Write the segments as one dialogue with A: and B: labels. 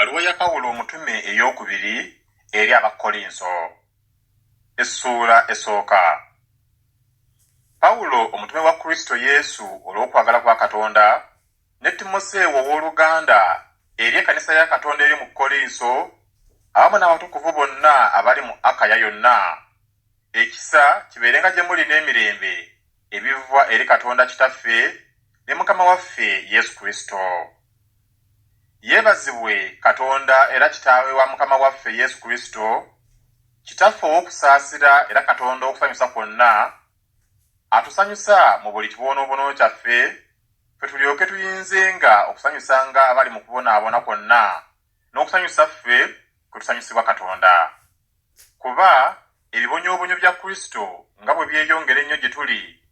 A: Ebbaluwa ya Pawulo omutume ey'okubiri eri Abakolinso. Essuula esooka. Pawulo omutume wa Kristo Yesu olw'okwagala kwa Katonda, ne Timoseewo ow'oluganda eri ekkanisa ya Katonda eri mu Kolinso, awamu n'abatukuvu bonna abali mu Akaya yonna. Ekisa kibeerenga gye muli n'emirembe ebiva eri Katonda Kitaffe ne Mukama waffe Yesu Kristo. Yeebazibwe Katonda era Kitaawe wa Mukama waffe Yesu Kristo, Kitaffe ow'okusaasira era Katonda okusanyusa kwonna, atusanyusa mu buli kibonoobono kyaffe, ffe tulyoke tuyinzenga okusanyusanga abali mu kubonaabona kwonna, n'okusanyusa ffe kwe tusanyusibwa Katonda. Kuba ebibonyoobonyo bya Kristo nga bwe byeyongera ennyo gye tuli,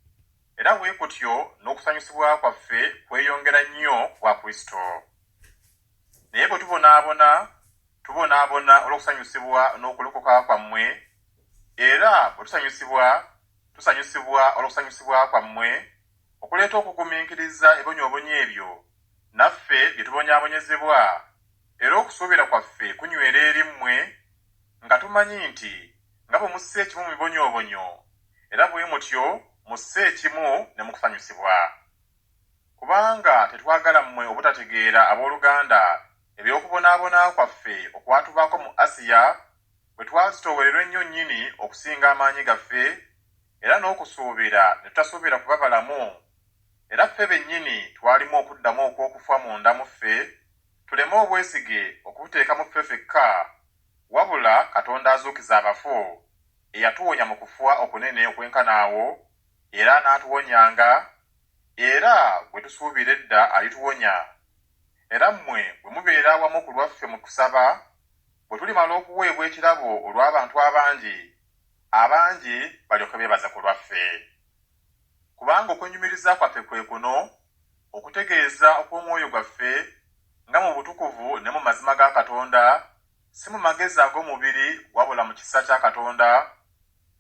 A: era bwe kutyo n'okusanyusibwa kwaffe kweyongera nnyo kwa Kristo. Naye bwe tubonaabona olw'okusanyusibwa n'okulokoka kwammwe, era bwe tusanyusibwa olw'okusanyusibwa kwammwe, okuleeta okugumiikiriza ebonyoobonyo ebyo, naffe bye tubonyaabonyezebwa, era okusuubira kwaffe kunywera eri mmwe, nga tumanyi nti nga bwe musse ekimu mu bibonyoobonyo, era bwe mutyo musse ekimu ne mu kusanyusibwa. Kubanga tetwagala mmwe obutategeera abooluganda eby'okubonaabona kwaffe okwatubaako mu Asiya, bwe twazitoowererwa ennyo nnyini okusinga amaanyi gaffe, era n'okusuubira ne tutasuubira kuba balamu, era ffe bennyini twalimu okuddamu okw'okufa munda mu ffe, tuleme obwesige okubuteeka mu ffe ffekka, wabula Katonda azuukiza abafu, eyatuwonya mu kufa okunene okwenkanaawo, era n'atuwonyanga, era bwe tusuubira edda alituwonya. Era mmwe bwe mubeera awamu ku lwaffe mu kusaba, bwe tulimala okuweebwa ekirabo olw'abantu abangi balyoke beebaza ku lwaffe. Kubanga okwenyumiriza kwaffe kwe kuno, okutegeeza okw'omwoyo gwaffe, nga mu butukuvu ne mu mazima ga Katonda, si mu magezi ag'omubiri wabula mu kisa kya Katonda,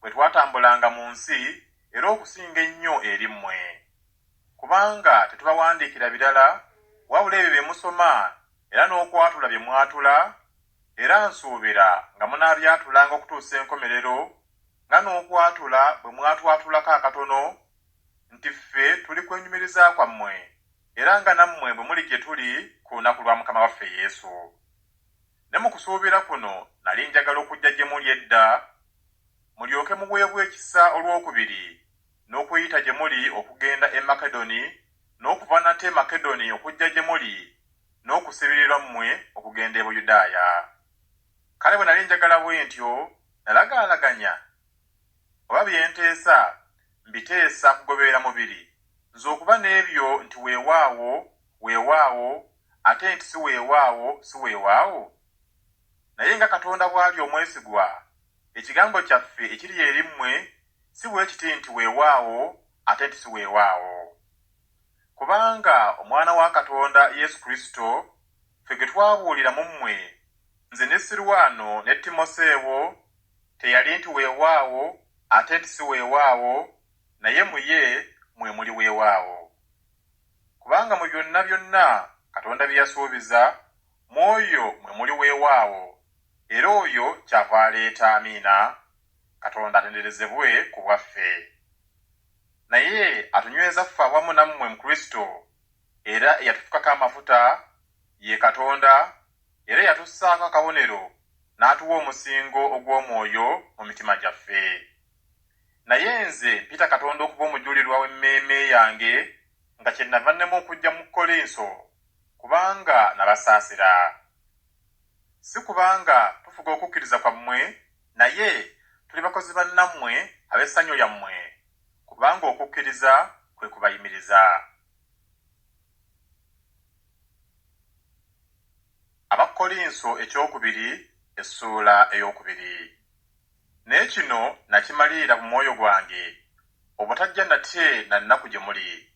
A: bwe twatambulanga mu nsi, era okusinga ennyo eri mmwe. Kubanga tetubawandiikira birala, wabula ebyo bye musoma era n'okwatula bye mwatula, era nsuubira nga munaabyatulanga okutuusa enkomerero, nga n'okwatula bwe mwatwatulako akatono, nti ffe tuli kwenyumiriza kwammwe, era nga nammwe bwe muli gye tuli ku lunaku lwa Mukama waffe Yesu. Ne mu kusuubira kuno nali njagala okujja gye muli edda, mulyoke muweebwe ekisa olw'okubiri, n'okuyita gye muli okugenda e Makedoni, n'okuva nate Makedoni okujja gye muli, n'okusibirirwa mmwe okugenda e Buyudaaya. Kale bwe nali njagala bwe ntyo, nalagaalaganya, oba bye nteesa, mbiteesa kugoberera mubiri, nze okuba n'ebyo nti weewaawo, ate nti si weewaawo. Naye nga Katonda bw'ali omwesigwa, ekigambo kyaffe ekiri eri mmwe si bwe kiti nti weewaawo, ate nti si weewaawo. Kubanga Omwana wa Katonda Yesu Kristo, ffe ge twabuulira mu mmwe, nze ne Sirwano ne Timoseewo, teyali nti weewaawo, ate nti si weewaawo, naye mu ye mwe muli weewaawo. Kubanga mu byonna Katonda bye yasuubiza, mu oyo mwe muli weewaawo, era oyo kyava aleeta amiina, Katonda atenderezebwe ku bwaffe. Naye atunyweza ffe awamu nammwe mu Kristo, era eyatufukako amafuta, ye Katonda, era eyatussaako akabonero, n'atuwa omusingo ogw'omwoyo mu mitima gyaffe. Naye nze mpita Katonda okuba omujulirwa w'emmeeme yange, nga kyennava nnema okujja mu Kolinso, kubanga nabasaasira. Si kubanga tufuga okukkiriza kwammwe, naye tuli bakozi bannammwe ab'essanyu lyammwe, kubanga okukkiriza kwe kubayimiriza. Abakolinso ekyokubiri, essuula ey'okubiri. Naye kino nakimalirira mu mwoyo gwange, obutajja nate na nnaku gye muli.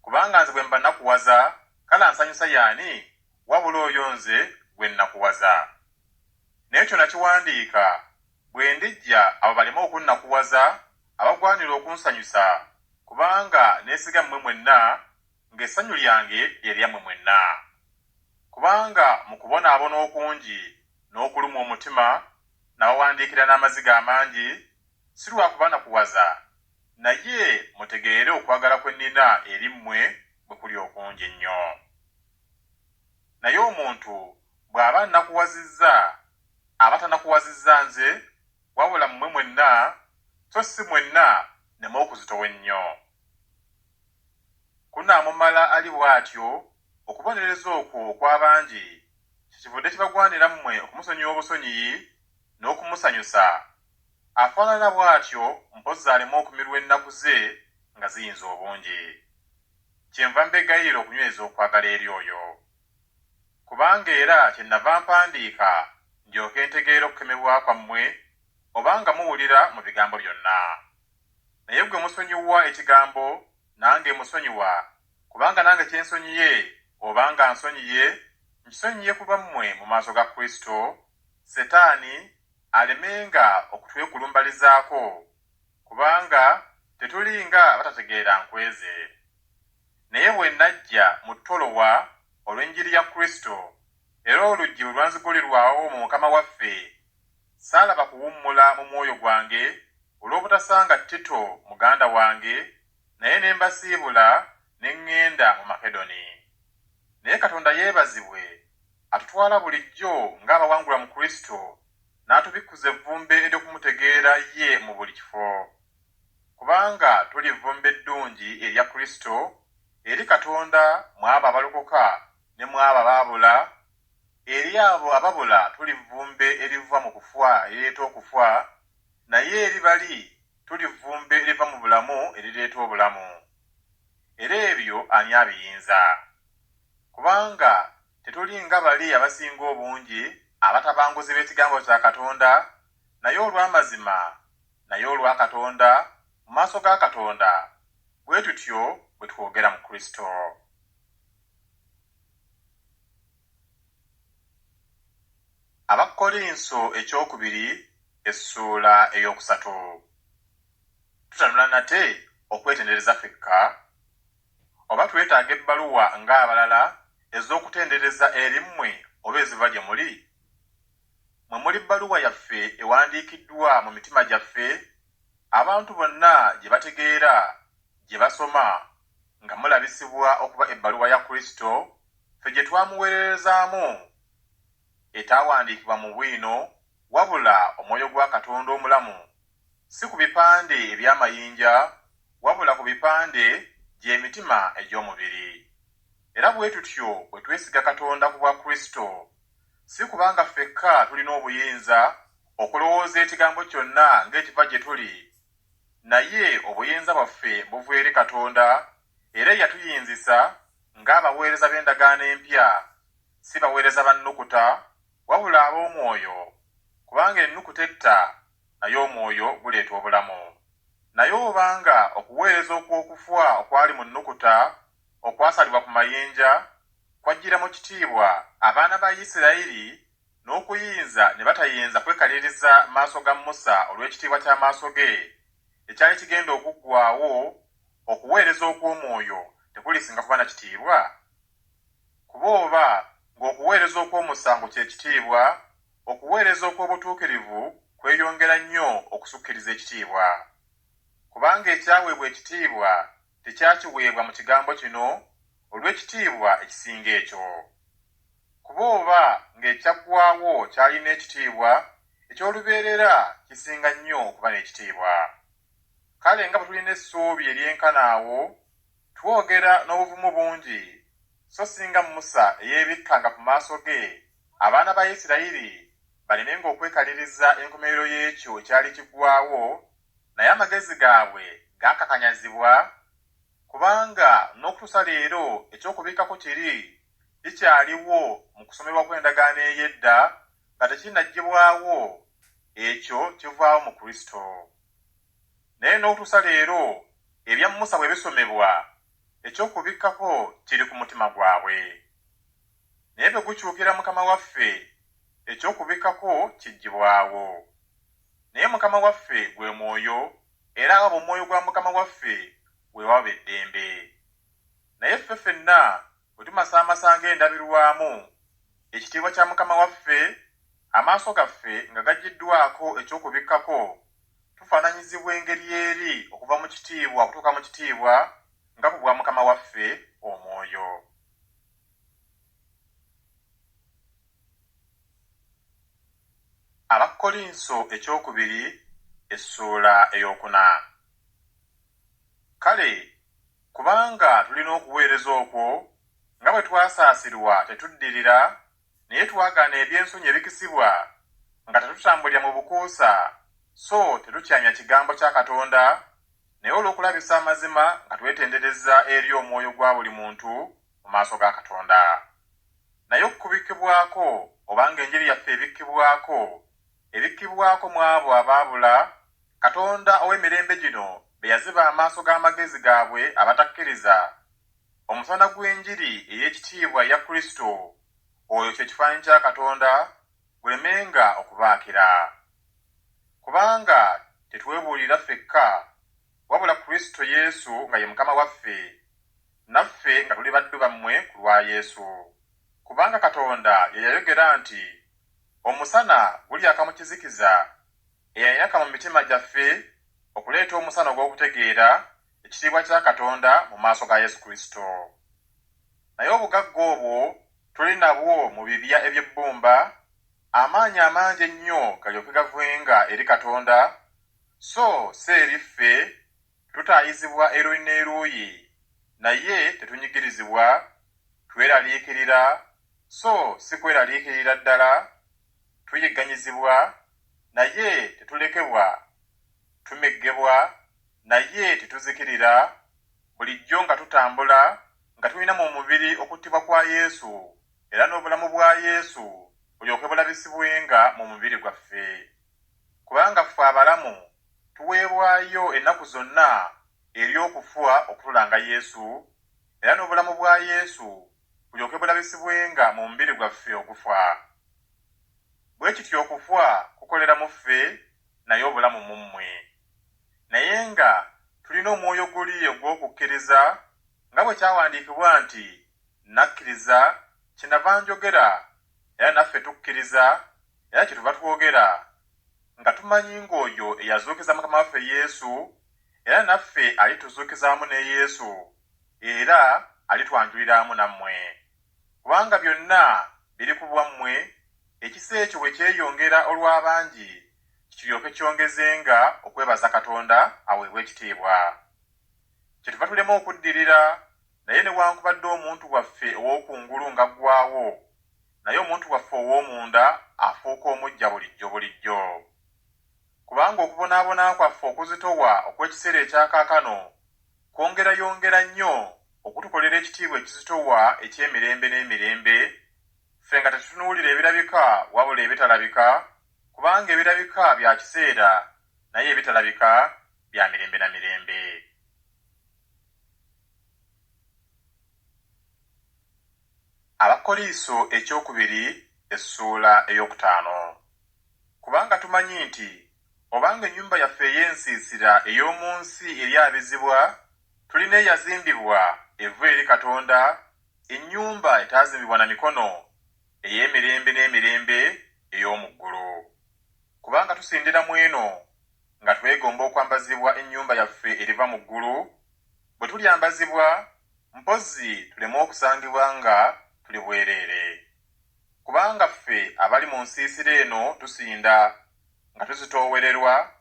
A: Kubanga nze bwe mba nakuwaza, kale ansanyusa y'ani, wabula oyo nze gwe nnakuwaza. Naye kyo nakiwandiika, bwe ndijja abo baleme okunnakuwaza, abagwanira okunsanyusa, kubanga neesiga mmwe mwenna, ng'essanyu lyange lye lyammwe mwenna. kubanga mu kubonaabona okungi n'okuluma omutima n'abawandiikira n'amaziga amangi si lwa kubanakuwaza, naye mutegeere okwagala kwe nnina eri mmwe bwe kuli okungi ennyo. Naye omuntu bw'aba nnakuwazizza aba tanakuwazizza nze, wabula mmwe mwenna, so si mwenna nneme okuzitowa ennyo. Kunaamumala ali bw'atyo okubonereza okwo okw'abangi kikivudde kibagwanira mmwe okumusonyiwa obusonyi n'okumusanyusa, afaanana bw'atyo mpozzi aleme okumirwa ennaku ze nga ziyinza obungi. Kyenva mbegayirira okunyweza okwagala eri oyo. Kubanga era kyennava mpandiika ndyoke ntegeera okukemebwa kwammwe obanga muwulira mu bigambo byonna. Naye gwe musonyiwa ekigambo nange musonyiwa, kubanga nange kyensonyiye obanga nsonyiye nkisonyiye ku bammwe mu maaso ga Kristo, Setaani alemenga okutwekulumbalizaako, kubanga tetulinga batategeera nkweze. Naye bwe najja mu Tolowa olw'enjiri ya Kristo, era oluggi bwe lwanzigulirwawo mu Mukama waffe, saalaba kuwummula mu mwoyo gwange olw'obutasanga Tito muganda wange, naye ne mbasiibula ne ŋŋenda mu Makedoni. Naye Katonda yeebazibwe atutwala bulijjo ng'abawangula mu Kristo, n'atubikkuza evvumbe ery'okumutegeera ye mu buli kifo. Kubanga tuli vvumbe eddungi erya Kristo eri Katonda mu abo abalokoka ne mu abo abaabula. Eri abo ababula tuli vvumbe eriva mu kufa erireeta okufa, naye eri bali tuli vvumbe eriva mu bulamu erireeta obulamu. Era ebyo ani abiyinza? Kubanga tetuli nga bali abasinga obungi abatabanguzi b'ekigambo kya Katonda, naye olw'amazima, naye olwa Katonda, mu maaso ga Katonda, bwe tutyo bwe twogera mu Kristo. Abakolinso ekyokubiri essuula ey'okusatu. Tutanula nate okwetendereza ffekka? Oba twetaaga ebbaluwa ng'abalala ez'okutendereza eri mmwe oba eziva gye muli? Mwe muli bbaluwa yaffe ewandiikiddwa mu mitima gyaffe, abantu bonna gye bategeera, gye basoma, nga mulabisibwa okuba ebbaluwa ya Kristo, ffe gye twamuweererezaamu, etaawandiikibwa mu bwino, wabula Omwoyo gwa Katonda omulamu, si ku bipande eby'amayinja, wabula ku bipande gy'emitima egy'omubiri. Era bwe tutyo bwe twesiga Katonda ku bwa Kristo, si kubanga ffekka tulina obuyinza okulowooza ekigambo kyonna ng'ekiva gye tuli, naye obuyinza bwaffe buva eri Katonda, era yatuyinzisa ng'abaweereza b'endagaano empya, si baweereza bannukuta, wabula ab'omwoyo, kubanga ennukuta etta, naye omwoyo guleeta obulamu. Naye obanga okuweereza okw'okufa okwali mu nnukuta okwasalibwa ku mayinja kwajjira mu kitiibwa abaana ba Isirayiri, n'okuyinza ne batayinza kwekaliriza maaso ga Musa olw'ekitiibwa ky'amaaso ge ekyali kigenda okuggwaawo, okuweereza okw'omwoyo tekulisinga kuba na kitiibwa? Kuba oba ng'okuweereza okw'omusango kye kitiibwa, okuweereza okw'obutuukirivu kweyongera nnyo okusukkiriza ekitiibwa. Kubanga ekyaweebwa ekitiibwa tekyakiweebwa mu kigambo kino olw'ekitiibwa ekisinga ekyo. Kuba oba ng'ekyaggwaawo kyalina ekitiibwa, eky'olubeerera kisinga nnyo okuba n'ekitiibwa. Kale nga bwe tulina essuubi eryenkanaawo, twogera n'obuvumu bungi, so singa Musa eyeebikkanga ku maaso ge abaana ba Isirayiri balemenga okwekaliriza enkomerero y'ekyo ekyali kiggwaawo, naye amagezi gaabwe gaakakanyazibwa, kubanga n'okutuusa leero ekyokubikkako kiri kikyaliwo mu kusomebwa kw'endagaano ey'edda nga tekinnaggyibwawo, ekyo kivaawo mu Kristo. Naye n'okutuusa leero ebya Musa bwe bisomebwa, ekyokubikkako kiri ku mutima gwabwe. Naye bwe gukyukira Mukama waffe, ekyokubikkako kiggyibwawo. Naye Mukama waffe gwe Mwoyo, era abo Omwoyo gwa Mukama waffe bwe waba eddembe. Naye ffe ffenna bwe tumasaamasanga endabirwamu ekitiibwa kya Mukama waffe, amaaso gaffe nga gaggiddwako ekyokubikkako, tufaananyizibwa engeri eri okuva mu kitiibwa okutuuka mu kitiibwa nga ku bwa Mukama waffe Omwoyo. Abakolinso ekyokubiri essuula eyokuna. Kale, kubanga tulina okuweereza okwo, nga bwe twasaasirwa tetuddirira, naye twagaana eby'ensonyi ebikisibwa, nga tetutambulira mu bukuusa, so tetukyanya kigambo kya Katonda, naye olw'okulabisa amazima nga twetendereza eri omwoyo gwa buli muntu mu maaso ga Katonda. Naye okubikkibwako obanga enjiri yaffe ebikkibwako mu abo abaabula, Katonda ow'emirembe gino be yaziba amaaso g'amagezi gaabwe abatakkiriza, omusana gw'enjiri ey'ekitiibwa ya Kristo, oyo kye kifaananyi kya Katonda, gulemenga okubaakira. Kubanga tetwebuulira ffekka, wabula Kristo Yesu nga ye Mukama waffe, naffe nga tuli baddu bammwe ku lwa Yesu. Kubanga Katonda ye yayogera nti, omusana gulyaka mu kizikiza, eyayaka mu mitima gyaffe okuleeta omusana ogw'okutegeera ekitiibwa kya Katonda mu maaso ga Yesu Kristo. Naye obugagga obwo tuli nabwo mu bibya eby'ebbumba, amaanyi amangi ennyo galyoke gavenga eri Katonda, so si eri ffe tutaayizibwa eruuyi n'eruuyi, naye tetunyigirizibwa, tweraliikirira, so si kweraliikirira ddala, tuyigganyizibwa, naye tetulekebwa, tumeggebwa, naye tetuzikirira, bulijjo nga tutambula, nga tulina mu mubiri okuttibwa kwa Yesu, era n'obulamu bwa Yesu bulyoke bulabisibwenga mu mubiri gwaffe. Kubanga ffe abalamu tuweebwayo ennaku zonna eri okufa okutulanga Yesu, era n'obulamu bwa Yesu bulyoke bulabisibwenga mu mubiri gwaffe ogufa. Bwe kityo okufa kukolera mu ffe, naye obulamu mu mmwe. Naye nga tulina omwoyo guli ogw'okukkiriza, nga bwe kyawandiikibwa nti, nakkiriza, kyenava njogera, era naffe tukkiriza, era kyetuva twogera, nga tumanyi ng'oyo eyazuukiza Mukama waffe Yesu, era naffe alituzuukiza wamu ne Yesu, era alitwanjulira wamu nammwe. Kubanga byonna biri ku bwammwe, ekisa ekyo bwe kyeyongera olw'abangi, kiryoke kyongezenga okwebaza Katonda aweebwe ekitiibwa. Kyetuva tulema okuddirira, naye newankubadde omuntu waffe ow'okungulu nga ggwaawo, naye omuntu waffe ow'omunda afuuka omuggya bulijjo. Kubanga okubonaabona kwaffe okuzitowa okw'ekiseera ekyakaakano kwongerayongera nnyo okutukolera ekitiibwa ekizitowa eky'emirembe n'emirembe, ffe nga tetutunuulira ebirabika wabula ebitalabika, kubanga ebirabika bya kiseera, naye ebitalabika bya mirembe na mirembe. Abakolinso ekyokubiri essuula ey'okutaano. Kubanga tumanyi nti obanga ennyumba yaffe ey'ensiisira ey'omu nsi eri abizibwa, tulina eyazimbibwa evvu eri Katonda, ennyumba etaazimbibwa na mikono, ey'emirembe n'emirembe ey'omu ggulu. Kubanga tusindira mu eno nga twegomba okwambazibwa ennyumba yaffe eriva mu ggulu, bwe tulyambazibwa, mpozzi tuleme okusangibwa nga tuli bwereere. Kubanga ffe abali mu nsiisira eno tusinda nga tuzitoowererwa,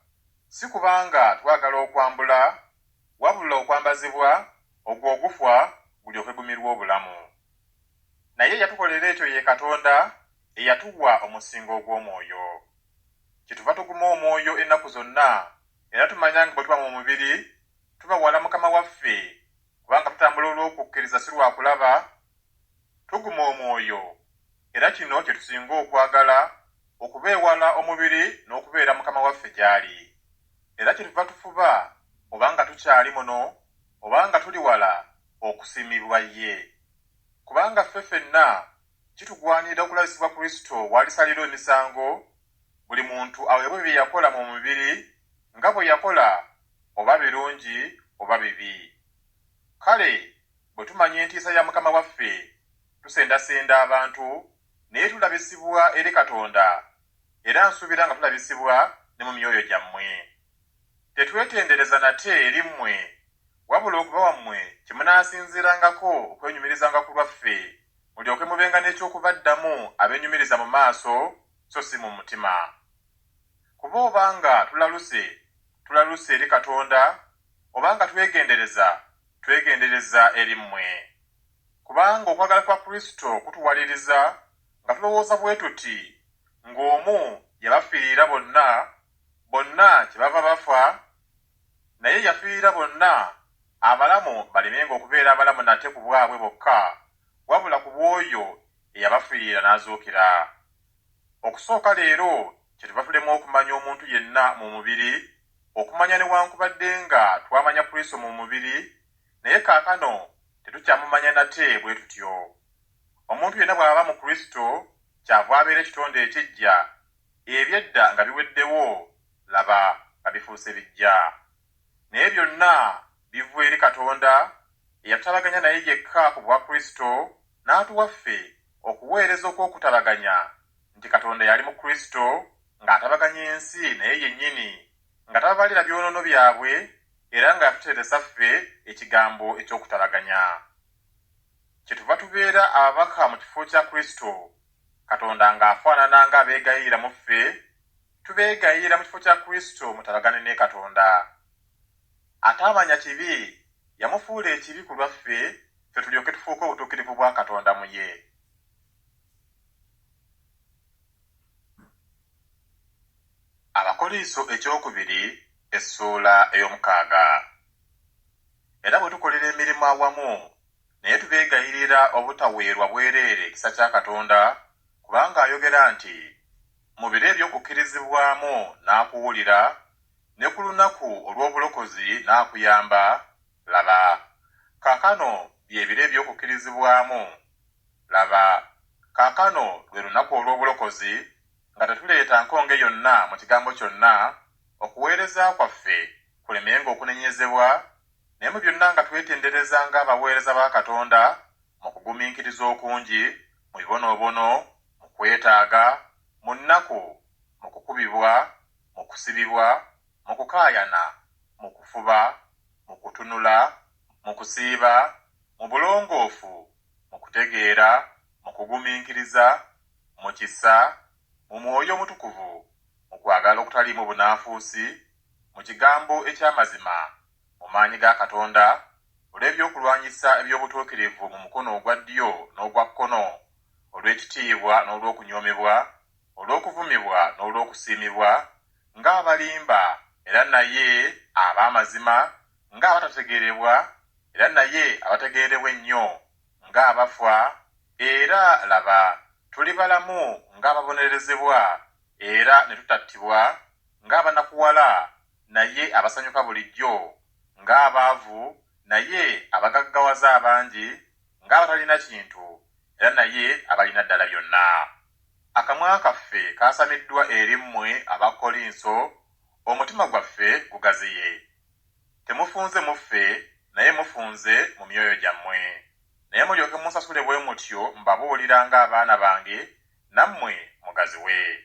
A: si kubanga twagala okwambula, wabula okwambazibwa ogwo ogufa gulyoke gumirwe obulamu. Naye yatukolera ekyo ye Katonda eyatuwa omusingo ogw'omwoyo. Kyetuva tuguma omwoyo ennaku zonna, era tumanya nga bwe tuba mu mubiri tuba wala Mukama waffe, kubanga tutambula olw'okukkiriza si lwa kulaba, tuguma omwoyo, era kino kye tusinga okwagala, okubeewala omubiri n'okubeera Mukama waffe gy'ali. Era kyetuva tufuba, obanga tukyali muno, obanga tuli wala, okusiimibwa ye. Kubanga ffe ffenna kitugwanira okulabisibwa Kristo w'alisalira emisango, buli muntu aweebwe bye yakola mu mubiri, nga bwe yakola, oba birungi oba bibi. Kale, bwe tumanya entiisa ya Mukama waffe, tusendasenda abantu, naye tulabisibwa eri Katonda, era nsuubira nga tulabisibwa ne mu myoyo gyammwe. Tetwetendereza nate eri mmwe, wabula okuba wammwe kye munaasinzirangako okwenyumirizanga ku lwaffe, mulyoke mubenga n'ekyokubaddamu abeenyumiriza mu maaso so si mu mutima. Kuba obanga tulaluse eri Katonda, obanga twegendereza eri mmwe. Kubanga okwagala kwa Kristo kutuwaliriza nga tulowooza bwe tuti ng'omu yabafiirira bonna kyebava bafa, naye yafiirira bonna abalamu balemenga okubeera abalamu nate ku bwabwe bokka, wabula ku bw'oyo eyabafiirira n'azuukira. Okusooka leero kyetuva tulema okumanya omuntu yenna mu mubiri, okumanya newankubadde nga twamanya Kristo mu mubiri, naye kaakano tetukyamumanya nate bwe tutyo. Omuntu yenna bw'aba mu Kristo kyava abeera ekitonde ekiggya, ebyedda nga biweddewo, laba nga bifuuse bijja. Naye byonna biva eri Katonda eyatutabaganya naye yekka ku bwa Kristo, n'atuwa ffe okuweereza okw'okutabaganya, nti Katonda yali mu Kristo ng'atabaganya ensi naye yennyini, nga tababalira byonoono byabwe, era nga yatuteeresa ffe ekigambo eky'okutabaganya. Kyetuva tubeera ababaka mu kifo kya Kristo, Katonda ng'afaanana ng'abeegayirira mu ffe, tubeegayirira mu kifo kya Kristo mutabagane ne Katonda. Ataamanya kibi yamufuula ekibi ku lwaffe, ffe tulyoke tufuuke obutuukirivu bwa Katonda mu ye. Abakolinso ekyokubiri essuula ey'omukaaga. Era bwe tukolera emirimu awamu, naye tubeegayirira obutaweerwa bwereere ekisa kya Katonda, kubanga ayogera nti mu biro eby'okukkirizibwamu n'akuwulira, ne ku lunaku olw'obulokozi n'akuyamba, laba. Kaakano by'ebiro eby'okukkirizibwamu, laba. Kaakano lwe lunaku olw'obulokozi, nga tetuleeta nkonge yonna mu kigambo kyonna, okuweereza kwaffe kulemenga okunenyezebwa, naye mu byonna nga twetendereza ng'abaweereza ba Katonda mu kugumiikiriza okungi, mu bibonoobono, mu kwetaaga, mu nnaku, mu kukubibwa, mu kusibibwa, mu kukaayana, mu kufuba, mu kutunula, mu kusiiba, mu bulongoofu, mu kutegeera, mu kugumiikiriza, mu kisa, mu mwoyo omutukuvu, mu kwagala okutaliimu bunaafuusi, mu kigambo eky'amazima, mu maanyi ga Katonda, olw'ebyokulwanyisa eby'obutuukirivu mu mukono ogwa ddyo n'ogwa kkono, olw'ekitiibwa n'olw'okunyoomebwa, olw'okuvumibwa n'olw'okusiimibwa, ng'abalimba era naye ab'amazima, ng'abatategeerebwa era naye abategeerebwa ennyo, ng'abafa, era laba tuli balamu ng'ababonerezebwa, era ne tutattibwa, ng'abanakuwala naye abasanyuka bulijjo, ng'abaavu naye abagaggawaza abangi, ng'abatalina kintu era naye abalina ddala byonna. Akamwa kaffe kaasamiddwa eri mmwe Abakolinso, omutima gwaffe gugaziye. Temufunze mu ffe, naye mufunze mu myoyo gyammwe. Naye mulyoke munsasule bwe mutyo mbabuulira ng'abaana bange, nammwe mugaziwe.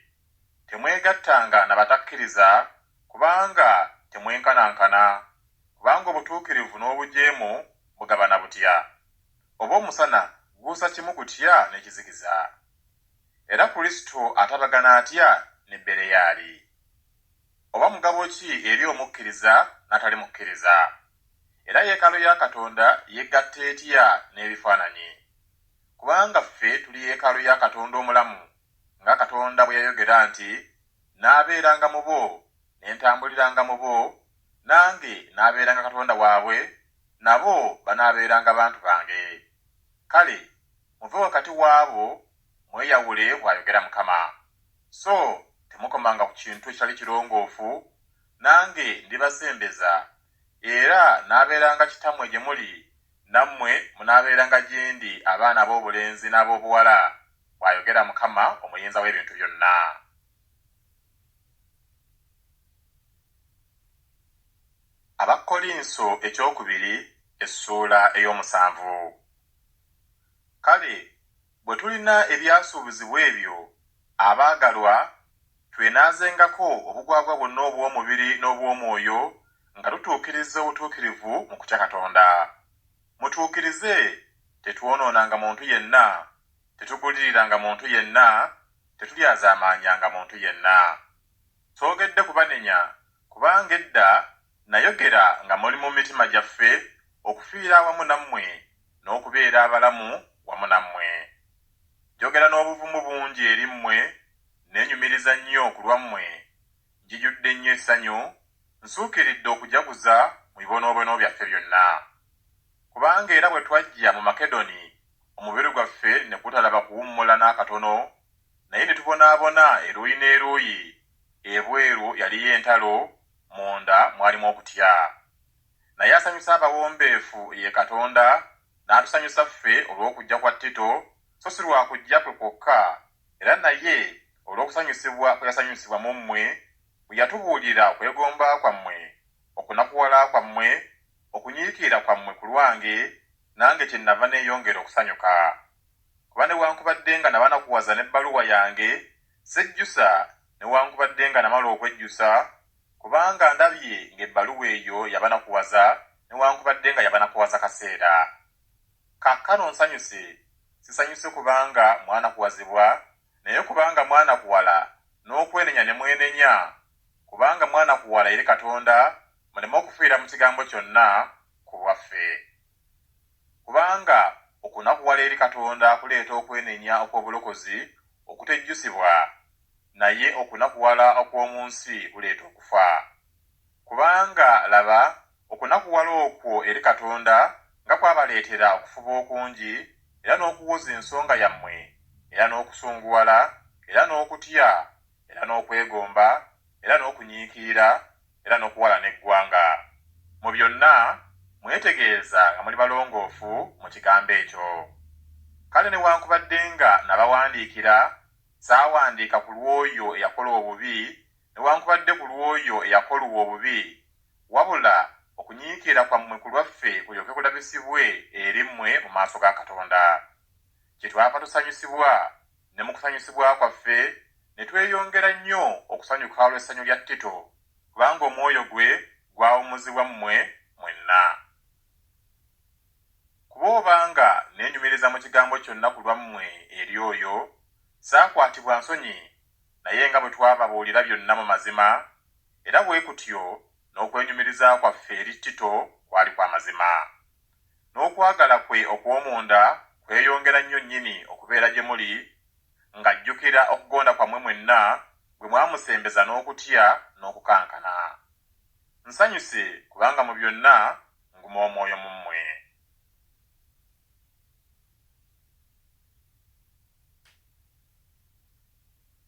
A: Temwegattanga na batakkiriza, kubanga temwenkanankana, kubanga obutuukirivu n'obujeemu bugabana butya. Oba omusana guusa kimu gutya n'ekizikiza. Era Kristo atabagana atya ne Bereyali? Oba mugabo ki eri omukkiriza n'atali mukkiriza? Era yeekaalu ya Katonda yegatta etya n'ebifaananyi? Kubanga ffe tuli yeekaalu ya Katonda omulamu, nga Katonda bwe yayogera nti, n'abeeranga mu bo, ne ntambuliranga mu bo, nange n'abeeranga Katonda waabwe, nabo banaabeeranga bantu bange. Kale muve wakati waabo mweyawule, bw'ayogera Mukama. So temukomanga ku kintu ekitali kirongoofu, nange ndibasembeza, era n'abeeranga kitammwe gye muli, nammwe munaabeeranga gye ndi abaana b'obulenzi n'ab'obuwala, bw'ayogera Mukama omuyinza w'ebintu byonna. Abakolinso ekyokubiri essuula ey'omusanvu. Kale bwe tulina ebyasuubizibwa ebyo, abaagalwa twenaazengako obugwagwa bwonna obw'omubiri n'obw'omwoyo nga tutuukiriza obutuukirivu mu kutya Katonda. Mutuukirize tetwonoonanga muntu yenna, tetuguliriranga muntu yenna, tetulyazaamaanyanga muntu yenna. Soogedde kubanenya kubanga edda nayogera nga muli mu mitima gyaffe okufiira awamu nammwe n'okubeera abalamu wamu nammwe. Njogera n'obuvumu bungi eri mmwe, neenyumiriza nnyo ku lwammwe, njijjudde nnyo essanyu, nsuukiridde okujaguza mu bibonoobono byaffe byonna. Kubanga era bwe twajja mu Makedoni, omubiri gwaffe ne gutalaba kuwummula n'akatono, naye ne tubonaabona eruuyi n'eruuyi, ebweru yaliyo entalo, munda mwalimu okutya. Naye asanyusa abawombeefu ye Katonda, n'atusanyusa ffe olw'okujja kwa Tito, so si lwa kujja kwe kwokka, era naye olw'okusanyusibwa kwe yasanyusibwa mu mmwe, bwe yatubuulira okwegomba kwammwe, okunakuwala kwammwe, okunyiikira kwammwe ku lwange, nange kyennava neeyongera okusanyuka. Kuba newankubadde nga nabanakuwaza n'ebbaluwa yange, sejjusa newankubadde nga namala okwejjusa, kubanga ndabye ng'ebbaluwa eyo yabanakuwaza newankubadde nga yabanakuwaza kaseera. Kaakano nsanyuse, sisanyuse kubanga mwanakuwazibwa, naye kubanga mwanakuwala n'okwenenya ne mwenenya, kubanga mwanakuwala eri Katonda, muleme okufiira mu kigambo kyonna ku lwaffe. Kubanga okunakuwala eri Katonda kuleeta okwenenya okw'obulokozi okutejjusibwa, naye okunakuwala okw'omu nsi kuleeta okufa. Kubanga laba, okunakuwala okwo eri Katonda nga kwabaleetera okufuba okungi, era n'okuwoza ensonga yammwe, era n'okusunguwala, era n'okutya, era n'okwegomba, era n'okunyiikira, era n'okuwala n'eggwanga. Mu byonna mwetegeeza nga muli balongoofu mu kigambo ekyo. Kale newankubadde nga nabawandiikira, saawandiika ku lw'oyo eyakola obubi, newankubadde ku lw'oyo eyakolwa obubi, wabula okunyiikira kwammwe ku lwaffe kulyoke kulabisibwe eri mmwe mu maaso ga Katonda. Kyetwava tusanyusibwa ne mu kusanyusibwa kwaffe ne tweyongera nnyo okusanyuka olw'essanyu lya Tito, kubanga omwoyo gwe gwawummuzibwa mmwe mwenna. Kuba obanga neenyumiriza mu kigambo kyonna ku lwammwe eri oyo, saakwatibwa nsonyi, naye nga bwe twababuulira byonna mu mazima, era bwe kutyo n'okwenyumiriza kwaffe eri Tito kwali kwa mazima. N'okwagala kwe okw'omunda kweyongera nnyo nnyini okubeera gye muli, ng'ajjukira okugonda kwammwe mwenna bwe mwamusembeza n'okutya n'okukankana. Nsanyuse kubanga mu byonna nguma omwoyo mu mmwe.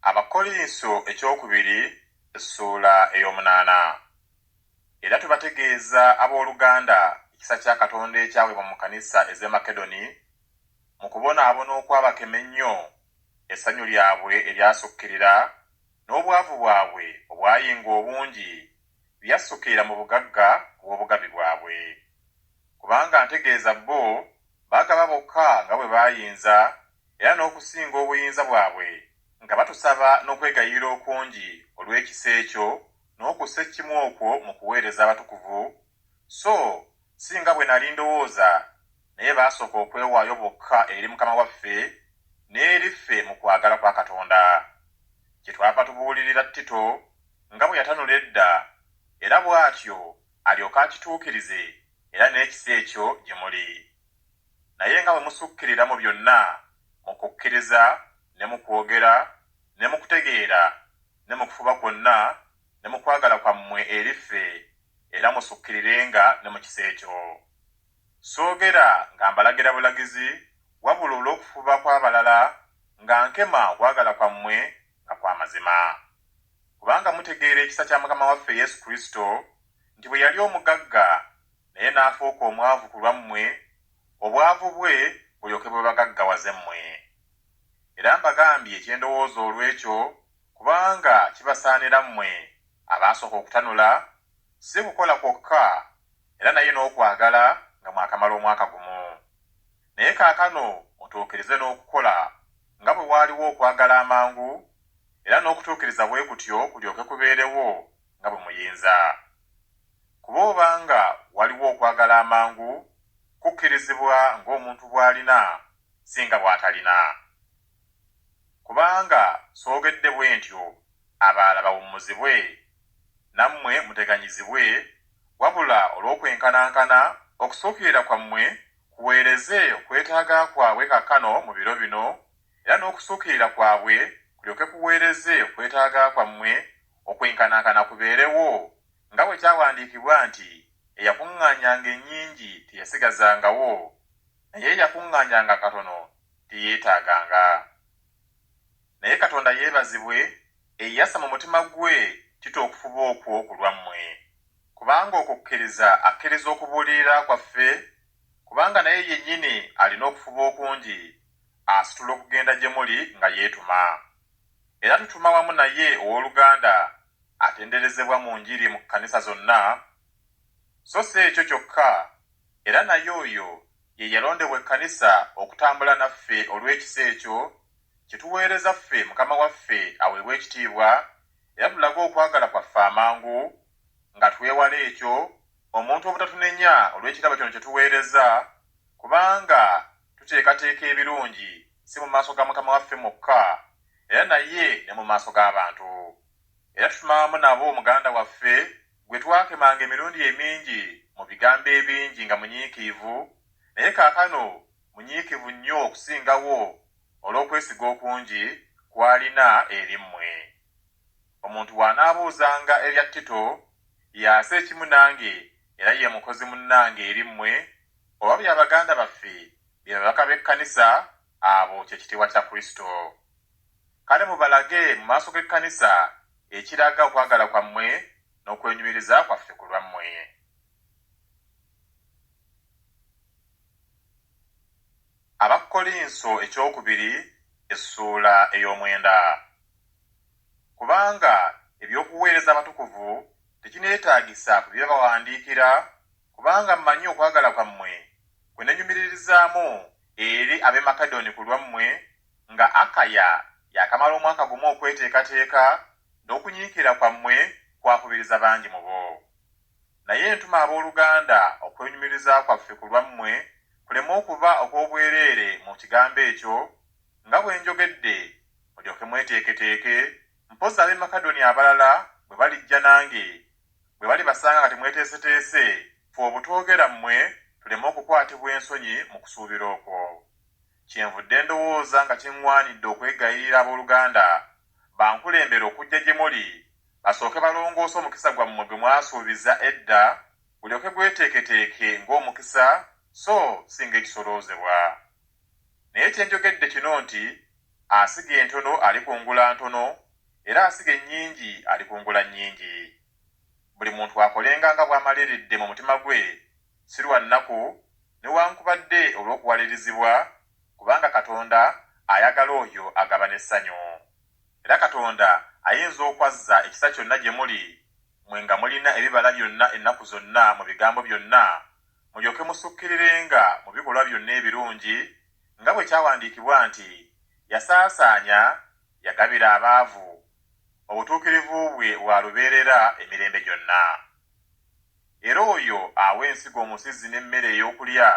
A: Abakolinso ekyokubiri essuula ey'omunaana. Era tubategeeza abooluganda ekisa kya Katonda ekyaweebwa mu kkanisa ez'e Makedoni, mu kubonaabona okwabakema ennyo essanyu lyabwe eryasukkirira, n'obwavu bwabwe obwayinga obungi byassukira mu bugagga bw'obugabi bwabwe. Kubanga ntegeeza bo baagaba bokka nga bwe baayinza, era n'okusinga obuyinza bwabwe, nga batusaba n'okwegayirira okungi olw'ekisa ekyo n'okussa ekkimu okwo mu kuweereza abatukuvu, so singa bwe nali ndowooza, naye baasooka okwewaayo bokka eri Mukama waffe n'eri ffe mu kwagala kwa Katonda. Kyetwava tubuulirira Tito nga bwe yatanula edda, era bw'atyo alyoke akituukirize era n'ekisa ekyo gye muli. Naye nga bwe musukkirira mu byonna, mu kukkiriza ne mu kwogera ne mu kutegeera ne mu kufuba kwonna ne mu kwagala kwammwe eri ffe, era musukkirirenga ne mu kisa ekyo. Soogera nga mbalagira bulagizi, wabula olw'okufuba kw'abalala nga nkema okwagala kwammwe nga kwa mazima. Kubanga mutegeera ekisa kya Mukama waffe Yesu Kristo, nti bwe yali omugagga naye n'afuuka omwavu ku lwammwe, obwavu bwe bulyoke bwe bagaggawaze mmwe. Era mbagambye ekyendowooza olw'ekyo, kubanga kibasaanira mmwe abaasooka okutanula, si kukola kwokka, era naye n'okwagala nga mwakamala omwaka gumu. Naye kaakano mutuukirize n'okukola nga bwe waaliwo okwagala amangu, era n'okutuukiriza bwe kutyo kulyoke kubeerewo nga bwe muyinza. Kuba obanga waliwo okwagala amangu, kukkirizibwa ng'omuntu bw'alina singa bw'atalina. Kubanga soogedde bwe ntyo abalala bawummuzibwe, nammwe muteganyizibwe, wabula olw'okwenkanankana okusuukirira kwammwe kuweereze okwetaaga kwabwe kaakano mu biro bino, era n'okusuukirira kwabwe kulyoke kuweereze okwetaaga kwammwe okwenkanankana kubeerewo, nga bwe kyawandiikibwa nti eyakuŋŋaanyanga ennyingi teyasigazangawo, naye eyakuŋŋaanyanga katono teyeetaaganga. Naye Katonda yeebazibwe eyassa mu mutima gwe kito okufuba okwo ku lwammwe. Kubanga okukkiriza akkiriza okubuulirira kwaffe, kubanga naye yennyini alina okufuba okungi asitula okugenda gye muli nga yeetuma. Era tutuma wamu naye owooluganda atenderezebwa mu njiri mu kkanisa zonna, so si ekyo kyokka, era naye oyo ye yalondebwa ekkanisa okutambula naffe olw'ekisa ekyo kye tuweereza ffe Mukama waffe aweebwa ekitiibwa, era tulaga okwagala kwaffe amangu, nga twewala ekyo omuntu obutatunenya olw'ekirabo kino kye tuweereza, kubanga tuteekateeka ebirungi si mu maaso ga Mukama waffe mokka, era naye ne mu maaso g'abantu. Era tutuma wamu nabo muganda waffe gwe twakemanga emirundi emingi mu bigambo ebingi nga munyiikiivu, naye kaakano munyiikivu nnyo okusingawo olw'okwesiga okungi kw'alina eri mmwe. Omuntu bw'anaabuuzanga ebya Tito, y'asa ekimu nange era ye mukozi munnange eri mmwe, oba bya baganda baffe bye babaka b'ekkanisa, abo kye kitiibwa kya Kristo. Kale mubalage mu maaso g'ekkanisa ekiraga okwagala kwammwe n'okwenyumiriza kwaffe ku lwammwe. Abakolinso ekyokubiri essuula ey'omwenda. Kubanga eby'okuweereza abatukuvu tekineetaagisa ku bye bawandiikira, kubanga mmanyi okwagala kwammwe kwe nenyumiririzaamu eri ab'e Makedoni ku lwammwe, nga Akaya yakamala omwaka gumu okweteekateeka, n'okunyiikira kwammwe kwakubiriza bangi mu bo. Naye ntuma abooluganda okwenyumiriza kwaffe ku lwammwe kuleme okuba okw'obwereere mu kigambo ekyo, nga bwe njogedde mulyoke mweteeketeeke, mpozi ab'e Makedoni abalala bwe balijja nange, bwe balibasanga nga temweteeseteese, ffe obutoogera mmwe tuleme okukwatibwa ensonyi mu kusuubira okwo. Kyenvudde ndowooza nga kiŋŋwanidde okwegayirira abooluganda bankulembera okujja gye muli, basooke balongoose omukisa gwammwe gwe mwasuubiza edda, gulyoke gweteeketeeke ng'omukisa, so singa ekisoloozebwa. Naye kyenjogedde kino nti asiga entono alikungula ntono, era asiga ennyingi alikungula nnyingi. Buli muntu akolenga nga bw'amaliridde mu mutima gwe, si lwa nnaku newankubadde olw'okuwalirizibwa, kubanga Katonda ayagala oyo agaba n'essanyu. Era Katonda ayinza okwazza ekisa kyonna gye muli, mwe nga mulina ebibala byonna ennaku zonna mu bigambo byonna, mulyoke musukkirirenga mu bikolwa byonna ebirungi, nga bwe kyawandiikibwa nti yasaasaanya, yagabira abaavu, obutuukirivu bwe bwa lubeerera emirembe gyonna. Era oyo awa ensigo omusizzi n'emmere ey'okulya,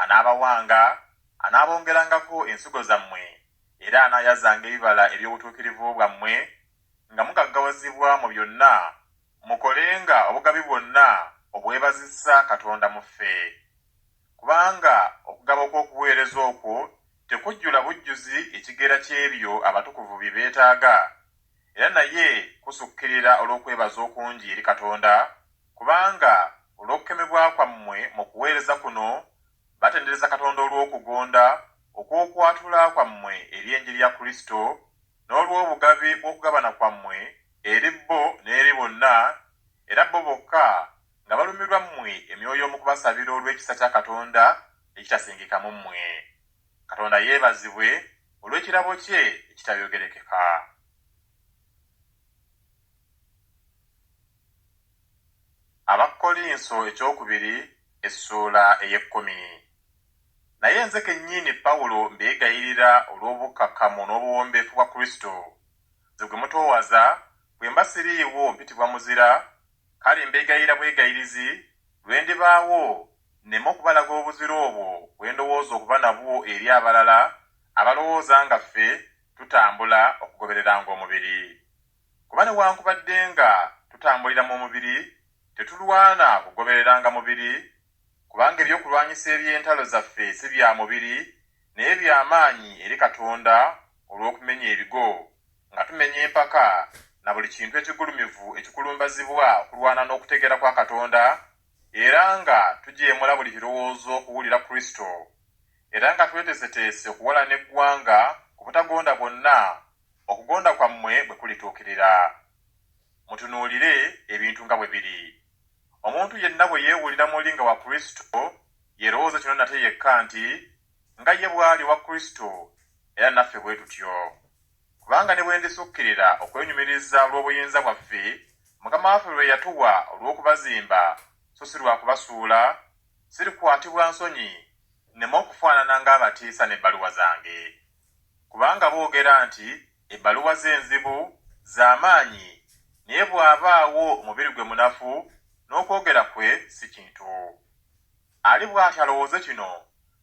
A: anaabawanga, anaabongerangako ensigo zammwe, era anaayazanga ebibala eby'obutuukirivu bwammwe, nga mugaggawazibwa mu byonna, mukolenga obugabi bwonna obwebazisa Katonda mu ffe. Kubanga okugaba okw'okuweereza okwo tekujjula bujjuzi ekigera ky'ebyo abatukuvu bye beetaaga, era naye kusukkirira olw'okwebaza okungi eri Katonda, kubanga olw'okukemebwa kwammwe mu kuweereza kuno batendereza Katonda olw'okugonda okw'okwatula kwammwe eri enjiri ya Kristo, n'olw'obugabi bw'okugabana kwammwe eri bo n'eri bonna, era bo bokka nga balumirwa mmwe emyoyo mu kubasabira olw'ekisa kya Katonda ekitasingika mu mmwe. Katonda yeebazibwe olw'ekirabo kye ekitayogerekeka. Abakolinso ekyokubiri essuula ey'ekkumi. naye nze kennyini Pawulo mbeegayirira olw'obukkakkamu n'obuwombeefu bwa Kristo. Nze gwe mutoowaza bwe mba siriiwo mpitibwa muzira, kale mbeegayirira bwegayirizi lwe ndibaawo nneme okubalaga obuzira obwo bwe ndowooza okuba nabwo eri abalala abalowooza nga ffe tutambula okugobereranga omubiri. Kuba newankubadde nga tutambulira mu mubiri, tetulwana kugobereranga mubiri, kubanga ebyokulwanyisa eby'entalo zaffe si bya mubiri naye by'amaanyi eri Katonda olw'okumenya ebigo, nga tumenya empaka na buli kintu ekigulumivu ekikulumbazibwa okulwana n'okutegeera kwa Katonda, era nga tujeemula buli kirowoozo okuwulira Kristo, era nga tweteeseteese okuwalana eggwanga ku butagonda bwonna, okugonda kwammwe bwe kulituukirira. Mutunuulire ebintu nga bwe biri. Omuntu yenna bwe yeewulira mulinga wa Kristo, yerowooza kino nate yekka nti nga ye bw'ali wa Kristo, era naffe bwe tutyo. Kubanga ne bwe ndisukkirira okwenyumiriza olw'obuyinza bwaffe Mukama waffe lwe yatuwa olw'okubazimba, so si lwa kubasuula, sirikwatibwa nsonyi nneme okufaanana ng'abatiisa n'ebbaluwa zange. Kubanga boogera nti ebbaluwa z'enzibu z'amaanyi, naye bw'abaawo omubiri gwe munafu, n'okwogera kwe si kintu. Ali bw'ati alowooze kino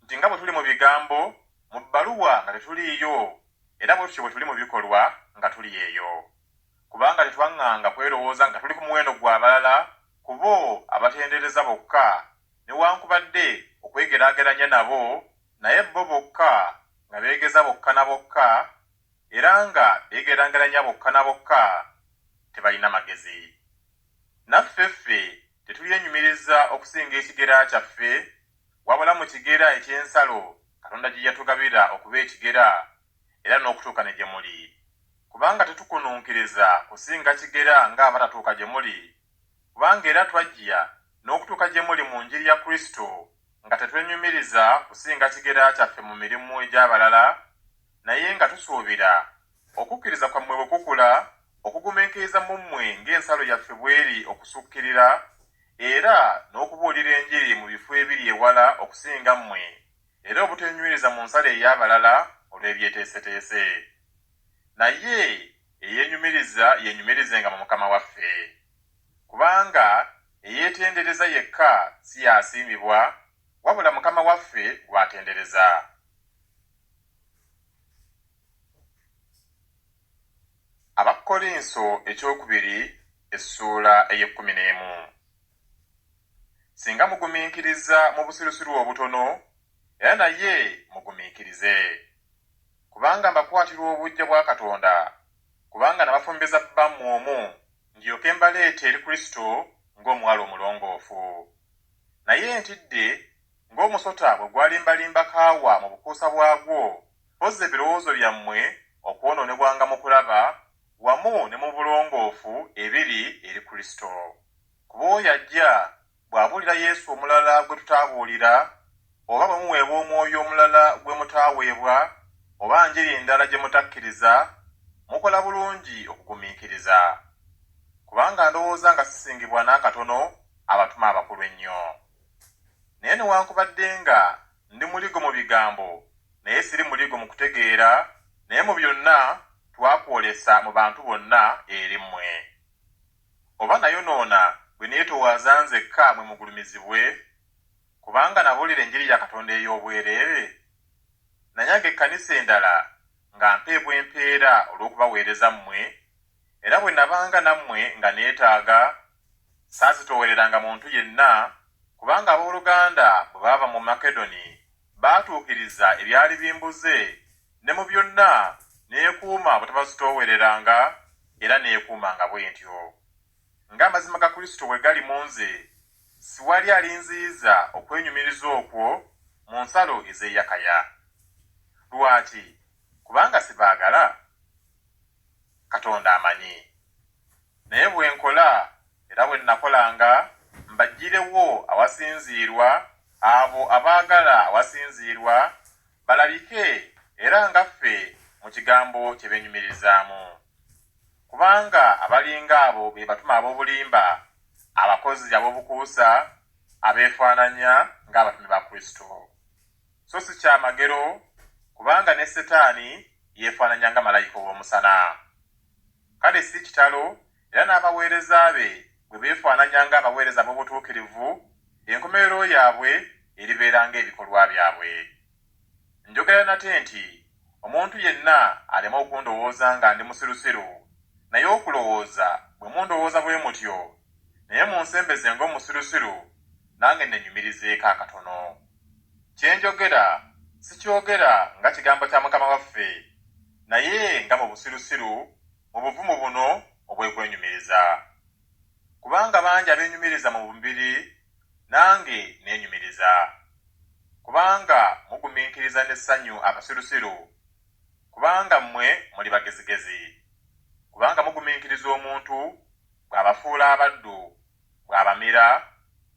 A: nti nga bwe tuli mu bigambo, mu bbaluwa nga tetuliiyo, era bwe tutyo bwe tuli mu bikolwa nga tuli eyo. Kubanga tetwaŋŋanga kwerowooza nga tuli ku muwendo gw'abalala, ku bo abatendereza bokka, newankubadde okwegeraageranya nabo, naye bo bokka nga beegeza bokka na bokka, era nga beegeraageranya bokka na bokka, tebalina magezi. Naffe ffe tetulyenyumiriza okusinga ekigera kyaffe, wabula mu kigera eky'ensalo Katonda gye yatugabira okuba ekigera, era n'okutuuka ne gye muli. Kubanga tetukununkiriza kusinga kigera ng'abatatuuka gye muli, kubanga era twajja n'okutuuka gye muli mu njiri ya Kristo, nga tetwenyumiriza kusinga kigera kyaffe mu mirimu egy'abalala, naye nga tusuubira okukkiriza kwammwe bwe kukula, okugumiikiriza mu mmwe ng'ensalo yaffe bw'eri okusukkirira, era n'okubuulira enjiri mu bifo ebiri ewala okusinga mmwe, era obutenyumiriza mu nsalo ey'abalala olw'ebyeteeseteese. Naye eyeenyumiriza yenyumirizenga mu Mukama waffe. Kubanga eyeetendereza yekka si yaasiimibwa, wabula Mukama waffe gw'atendereza. Abakolinso ekyokubiri essuula ey'e11. Singa mugumiikiriza mu busirusiru obutono, era naye mugumiikirize. Kubanga mbakwatirwa obujja bwa Katonda, kubanga nabafumbeza bbammwe omwo, ndyoke mbaleete eri Kristo ng'omuwala omulongoofu. Naye ntidde ng'omusota bwe gwalimbalimba kaawa mu bukuusa bwagwo, pozza ebirowoozo byammwe okwonoonebwanga mu kulaba, wamu ne mu bulongoofu ebiri eri Kristo. Kuba oyo ajja bw'abuulira Yesu omulala gwe tutaabuulira, oba bwe muweebwa omwoyo omulala gwe mutaaweebwa, oba njiri endala gye mutakkiriza, mukola bulungi okugumiikiriza. Kubanga ndowooza nga sisingibwa n'akatono abatuma abakulu ennyo. Naye newankubadde nga ndi muligo mu bigambo, naye siri muligo mu kutegeera, naye mu byonna twakwolesa mu bantu bonna eri mmwe. Oba nayonoona bwe neetoowaza nzekka mwe mugulumizibwe, kubanga nabuulira enjiri ya Katonda ey'obwereere, nanyaga ekkanisa endala nga mpeebwa empeera olw'okubaweereza mmwe, era bwe nabanga nammwe nga neetaaga, saazitoowereranga muntu yenna, kubanga abooluganda bwe baava mu Makedoni baatuukiriza ebyali bimbuze, ne mu byonna neekuuma butabazitoowereranga, era neekuumanga bwe ntyo. Ng'amazima ga Kristo bwe gali mu nze, siwali alinziyiza okwenyumiriza okwo mu nsalo ez'eyyakaya. Lwaki? Kubanga sibaagala? Katonda amanyi. Naye bwe nkola, era bwe nakolanga, mbaggirewo awasinziirwa, abo abaagala awasinziirwa, balabike era nga ffe mu kigambo kye beenyumirizaamu. Kubanga abalinga abo be batuma ab'obulimba, abakozi ab'obukuusa, abeefaananya ng'abatumi ba Kristo. so si kya magero, kubanga ne Setaani yeefaananya nga malayika ow'omusana. Kale si kitalo, era n'abaweereza be bwe beefaananya nga abaweereza b'obutuukirivu, enkomerero yaabwe eribeera ng'ebikolwa byabwe. Njogera nate nti omuntu yenna alema okundowooza nga ndi musirusiru, naye okulowooza bwe mundowooza bwe mutyo, naye munsembeze ng'omusirusiru, nange nenyumirizeeko akatono. Kye njogera sikyogera nga kigambo kya Mukama waffe, naye nga mu busirusiru mu buvumu buno obw'okwenyumiriza. Kubanga bangi abeenyumiriza mu mubiri, nange neenyumiriza. Kubanga mugumiikiriza n'essanyu abasirusiru, kubanga mmwe muli bagezigezi. Kubanga mugumiikiriza omuntu bw'abafuula abaddu, bw'abamira,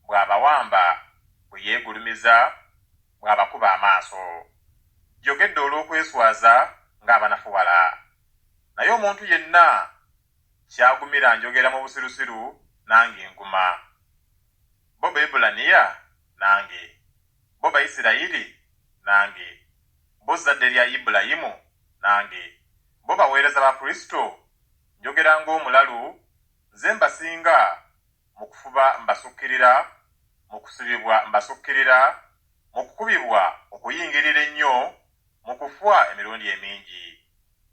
A: bw'abawamba, bwe yeegulumiza, bw'abakuba amaaso. Njogedde olw'okweswaza ng'abanafuwala. Naye omuntu yenna kyagumira njogera mu busirusiru, nange nguma. Bo Baebulaniya, nange. Bo Bayisirayiri, nange. Bo zadde lya Ibulayimu, nange. Bo baweereza ba Kristo, njogera ng'omulalu, nze mbasinga mu kufuba mbasukkirira, mu kusibibwa mbasukkirira, mu kukubibwa okuyingirira ennyo, mu kufwa emirundi emingi.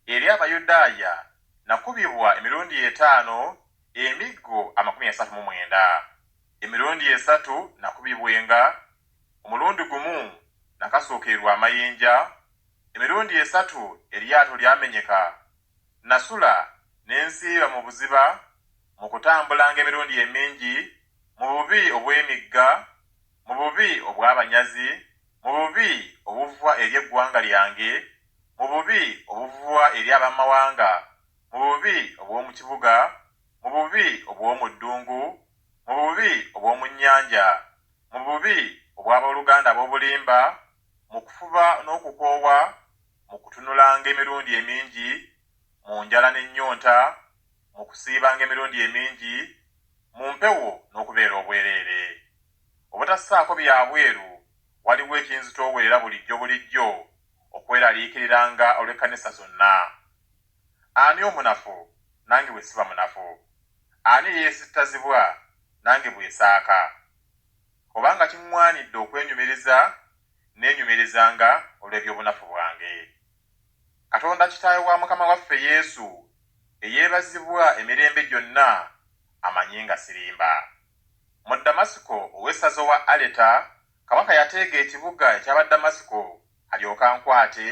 A: Eri Abayudaaya nakubibwa emirundi 5, emiggo 39. Emirundi 3 nakubibwenga, omulundi gumu nakasuukirwa amayinja, emirundi 3 eryato lyamenyeka, nasula n'ensiiba mu buziba, mu kutambulanga emirundi emingi, mu bubi obw'emigga, mu bubi obw'abanyazi, mu bubi obuvva eri eggwanga lyange, mu bubi obuvva eri abamawanga, mu bubi obw'omu kibuga, mu bubi obw'omu ddungu, mu bubi obw'omu nnyanja, mu bubi obw'abooluganda ab'obulimba, mu kufuba n'okukoowa, mu kutunulanga emirundi emingi, mu njala n'ennyonta, mu kusiibanga emirundi emingi, mu mpewo n'okubeera obwereere. Obutassaako byabweru waliwo ekinzitoowerera bulijjo okweraliikiriranga olw'ekkanisa zonna. Ani omunafu? Nange bwe siba munafu. Ani yeesittazibwa? Nange bwesaaka. Obanga kiŋŋwanidde okwenyumiriza, neenyumirizanga olw'ebyobunafu bwange. Katonda Kitaawe wa Mukama waffe Yesu, eyeebazibwa emirembe gyonna, amanyi nga sirimba. Mu Damasiko ow'essaza wa Aleta, kabaka yateega ekibuga eky'Abadamasiko alyoka ankwate,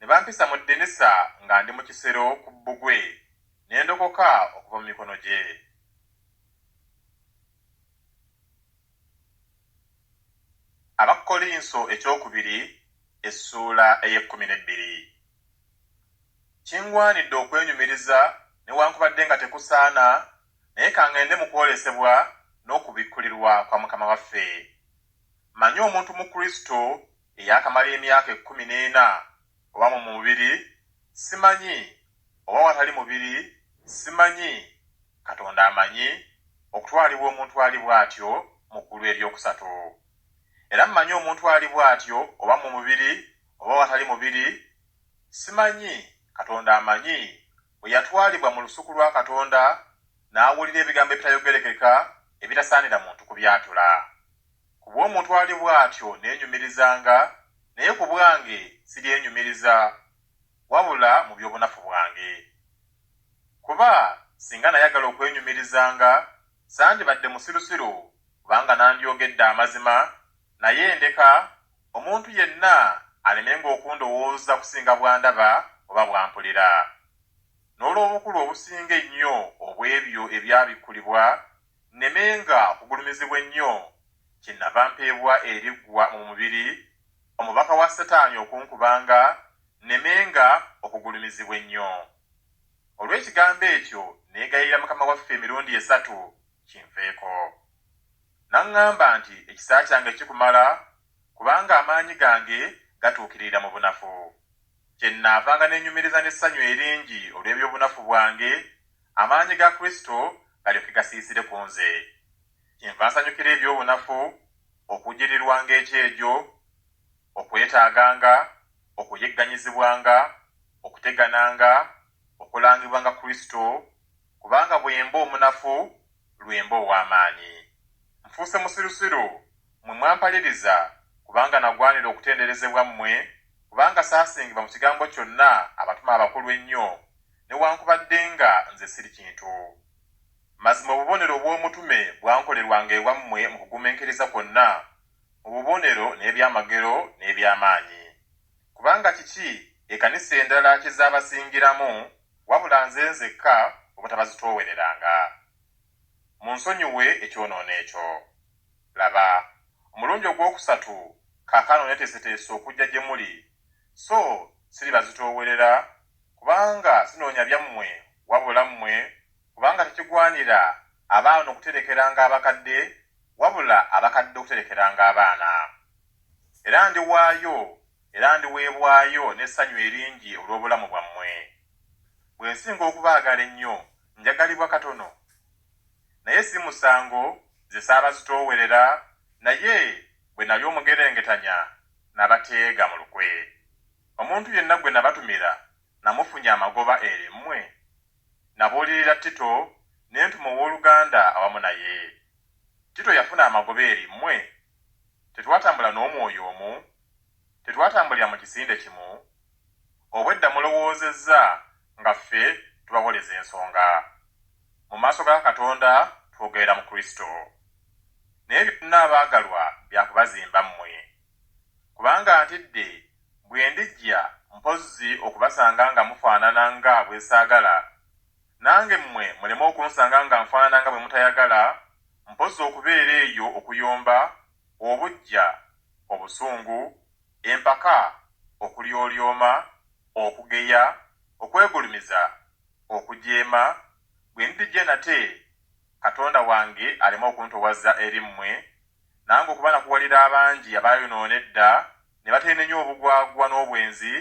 A: ne bampisa mu ddinisa nga ndi mu kisero ku bbugwe, ne ndokoka okuva mu mikono gye. Abakolinso ekyokubiri essuula ey'E12. Kiŋŋwanidde okwenyumiriza newankubadde nga tekusaana, naye kaŋŋende mu kwolesebwa n'okubikkulirwa kwa Mukama waffe. Manyi omuntu mu Kristo eyaakamala emyaka 14 oba mu mubiri, simanyi, oba watali mubiri, simanyi, Katonda amanyi, okutwalibwa omuntu ali bw'atyo mu ggulu eryokusatu. Era mmanyi omuntu ali bw'atyo oba mu mubiri oba watali mubiri, simanyi, Katonda amanyi, bwe yatwalibwa mu lusuku lwa Katonda n'awulira ebigambo ebitayogerekeka ebitasaanira muntu kubyatula. Ku bw'omuntu ali bw'atyo neenyumirizanga, naye ku bwange siryenyumiriza, wabula mu by'obunafu bwange. Kuba singa nayagala okwenyumirizanga, sandibadde musirusiru kubanga nandyogedde amazima, naye ndeka omuntu yenna alemenga okundowooza kusinga bwandaba oba bwampulira. N'olw'obukulu obusinga ennyo obw'ebyo ebyabikkulibwa, nemenga okugulumizibwa ennyo, kyennava mpeebwa eriggwa mu mubiri, omubaka wa Setaani okunkubanga, nemenga okugulumizibwa ennyo. Olw'ekigambo ekyo neegayirira Mukama waffe emirundi 3 kinveeko. Naŋŋamba nti ekisa kyange kikumala, kubanga amaanyi gange gatuukirira mu bunafu. Kyennaavanga neenyumiriza n'essanyu eringi olw'ebyobunafu bwange, amaanyi ga Kristo galyoke gasiisire ku nze. Kyenva nsanyukira ebyobunafu, okujjirirwanga ekyegyo, okwetaaganga, okuyegganyizibwanga, okutegananga, okulangibwanga Kristo, kubanga bwemba omunafu lwemba ow'amaanyi. Nfuuse musirusiru mwe mwampaliriza, kubanga nagwanira okutenderezebwa mmwe, kubanga saasingibwa mu kigambo kyonna abatuma abakulu ennyo, newankubadde nga nze siri kintu. Mazima obubonero obw'omutume bwankolerwanga ewammwe mu kugumiikiriza kwonna, mu bubonero n'ebyamagero n'eby'amaanyi. Kubanga kiki ekkanisa endala kizaabasingiramu wabula nze nzekka obutabazitoowereranga? Munsonyiwe ekyonoono ekyo. Laba, omulundi ogwokusatu kaakano neeteeseteese okujja gye muli, so siribazitoowerera, kubanga sinoonya byammwe wabula mmwe, kubanga tekigwanira abaana okuterekeranga abakadde wabula abakadde okuterekeranga abaana. Era ndiwaayo era ndiweebwayo n'essanyu eringi olw'obulamu bwammwe. Bwe nsinga okubaagala ennyo njagalibwa katono. Naye si musango ze saabazitoowerera, naye bwe nali omugerengetanya nabateega mu lukwe. Omuntu yenna gwe nabatumira namufunya amagoba eri mmwe. Nabuulirira Tito ne ntuma ow'oluganda awamu naye. Tito yafuna amagoba eri mmwe? Tetwatambula n'omwoyo omu? Tetwatambulira mu kisinde kimu? Obwedda mulowoozezza nga ffe tubawoleza ensonga. Mu maaso ga Katonda twogerera mu Kristo. Naye byonna abaagalwa byakubazimba mmwe. Kubanga ntidde bwe ndijja mpozzi okubasanga nga mufaanana nga bwe saagala, nange mmwe muleme okunsanga nga nfaanana nga bwe mutayagala, mpozzi okubeera eyo okuyomba, obujja, obusungu, empaka, okulyolyoma, okugeya, okwegulumiza, okujeema, bwe ndijja nate Katonda wange aleme okuntowaza eri mmwe, nange okuba nakuwalira abangi abaayonoona edda ne bateenenya obugwagwa n'obwenzi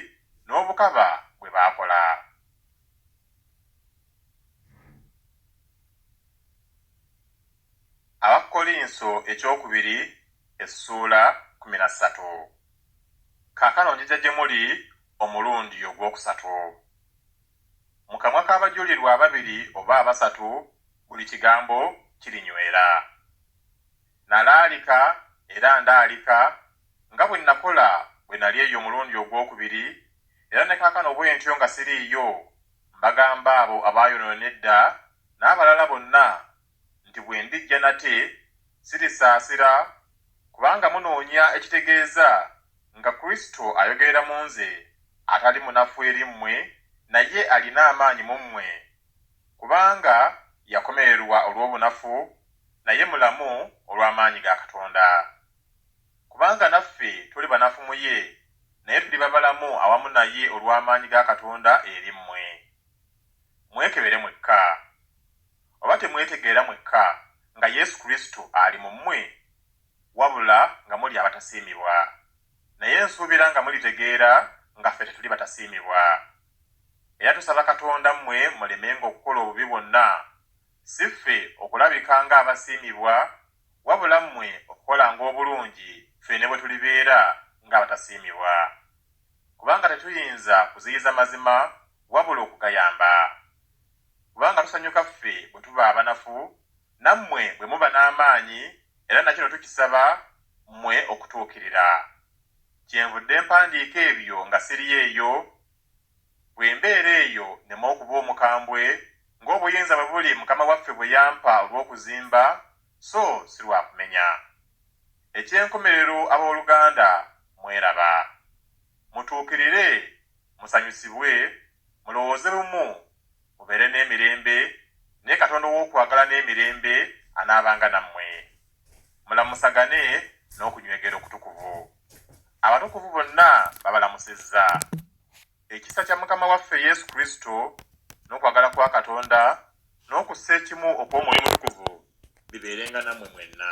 A: n'obukaba bwe baakola. Abakolinso ekyokubiri essuula 13. Kaakano njija gye muli omulundi ogwokusatu. Mu kamwa k'abajulirwa ababiri oba abasatu buli kigambo kirinywera. Nalaalika era ndaalika nga bwe nakola bwe nali eyo omulundi ogwokubiri, era ne kaakano bwentyo nga siriiyo, mbagamba abo abaayonoona edda n'abalala bonna nti bwe ndijja nate sirisaasira, kubanga munoonya ekitegeeza nga Kristo ayogerera mu nze atali munafu eri mmwe, naye alina amaanyi mu mmwe, kubanga yakomererwa olw'obunafu, naye mulamu olw'amaanyi ga Katonda. Kubanga naffe tuli banafu mu ye, naye tuli babalamu awamu naye olw'amaanyi ga Katonda eri mmwe. Mwekebere mwekka. Oba temwetegeera mwekka nga Yesu Kristo ali mu mmwe, wabula nga muli abatasiimibwa. Naye nsuubira nga mulitegeera nga ffe tetuli batasiimibwa. Era tusaba Katonda mmwe mulemenga okukola obubi bwonna, si ffe okulabika nga abasiimibwa, wabula mmwe okukolanga obulungi ffe ne bwe tulibeera nga abatasiimibwa. Kubanga tetuyinza kuziyiza mazima wabula okugayamba. Kubanga tusanyuka ffe bwe tuba abanafu, nammwe bwe muba n'amaanyi, era nakino tukisaba mmwe okutuukirira. Kyenvudde mpandiika ebyo nga siri eyo, bwe mbeera eyo neme okuba omukambwe, ng'obuyinza bwe buli Mukama waffe bwe yampa olw'okuzimba, so si lwa kumenya. Ekyenkomerero abooluganda mweraba. Mutuukirire, musanyusibwe, mulowooze bumu, mubeere n'emirembe, ne Katonda w'okwagala n'emirembe anaabanga nammwe. Mulamusagane n'okunywegera okutukuvu. Abatukuvu bonna babalamusizza. Ekisa kya Mukama waffe Yesu Kristo n'okwagala kwa Katonda n'okussa ekimu okw'Omwoyo Mutukuvu bibeerenga nammwe mwenna.